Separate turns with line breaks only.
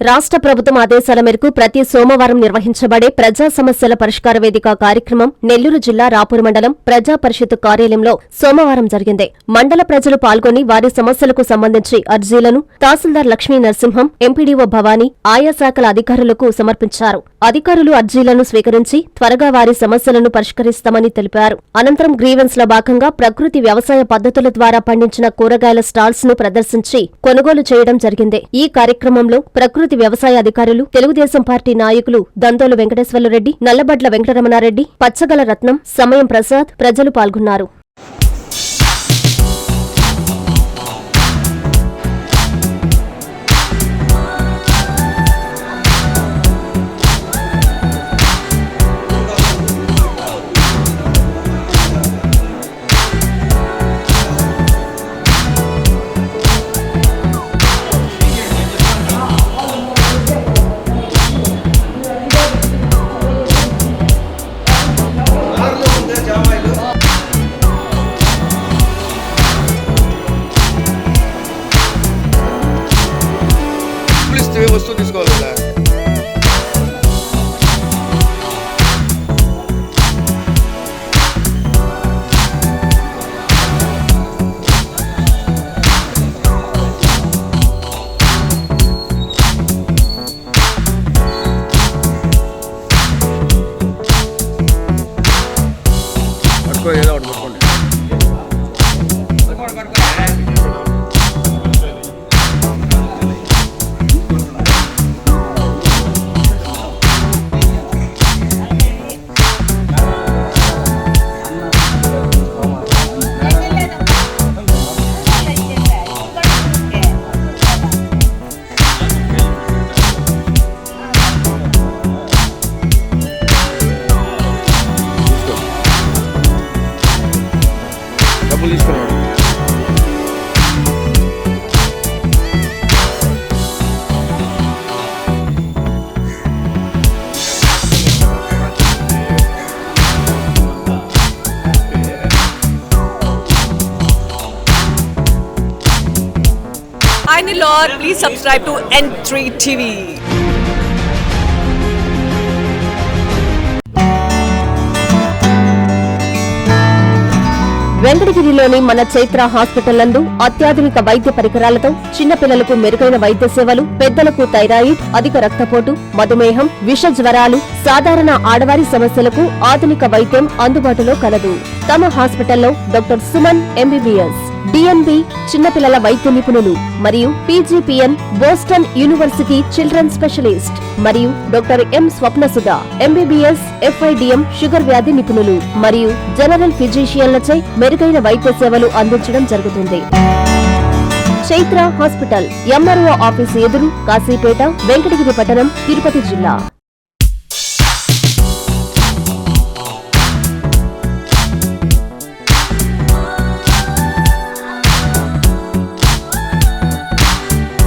రాష్ట్ర ప్రభుత్వం ఆదేశాల మేరకు ప్రతి సోమవారం నిర్వహించబడే ప్రజా సమస్యల పరిష్కార వేదిక కార్యక్రమం నెల్లూరు జిల్లా రాపూర్ మండలం ప్రజా పరిషత్ కార్యాలయంలో సోమవారం జరిగింది. మండల ప్రజలు పాల్గొని వారి సమస్యలకు సంబంధించి అర్జీలను తహసీల్దార్ లక్ష్మీ నరసింహం, ఎంపీడీఓ భవానీ ఆయా శాఖల అధికారులకు సమర్పించారు. అధికారులు అర్జీలను స్వీకరించి త్వరగా వారి సమస్యలను పరిష్కరిస్తామని తెలిపారు. అనంతరం గ్రీవెన్స్ లో భాగంగా ప్రకృతి వ్యవసాయ పద్ధతుల ద్వారా పండించిన కూరగాయల స్టాల్స్ ను ప్రదర్శించి కొనుగోలు చేయడం జరిగింది. ఈ కార్యక్రమంలో ప్రకృతి వ్యవసాయ అధికారులు, తెలుగుదేశం పార్టీ నాయకులు దందోలు వెంకటేశ్వర్లరెడ్డి, నల్లబడ్ల వెంకటరమణారెడ్డి, పచ్చగల రత్నం, సమయం ప్రసాద్ ప్రజలు పాల్గొన్నారు.
వస్తువు తీసుకోవాలి కదా. పట్టుకో, ఏదో ఒకటి పట్టుకోండి. డబ్బులు తీసుకున్నాడు.
Hi Nilor, please subscribe to N3 TV.
వెంకటగిరిలోని మన చైత్ర హాస్పిటల్ నందు అత్యాధునిక వైద్య పరికరాలతో చిన్నపిల్లలకు మెరుగైన వైద్య సేవలు, పెద్దలకు థైరాయిడ్, అధిక రక్తపోటు, మధుమేహం, విష జ్వరాలు, సాధారణ ఆడవారి సమస్యలకు ఆధునిక వైద్యం అందుబాటులో కలదు. తమ హాస్పిటల్లో డాక్టర్ సుమన్ ఎంబీబీఎస్, డిఎన్బి చిన్నపిల్లల వైద్య నిపుణులు మరియు PGPN Boston university children specialist మరియు doctor M Swapnasudha MBBS, FIDM sugar వ్యాధి నిపుణులు మరియు జనరల్ ఫిజిషియన్లచే మెరుగైన వైద్య సేవలు అందించడం జరుగుతుంది. చైత్ర హాస్పిటల్, ఎంఆర్ఓ ఆఫీసు ఎదురు, కాశీపేట, వెంకటగిరి పట్టణం, తిరుపతి జిల్లా.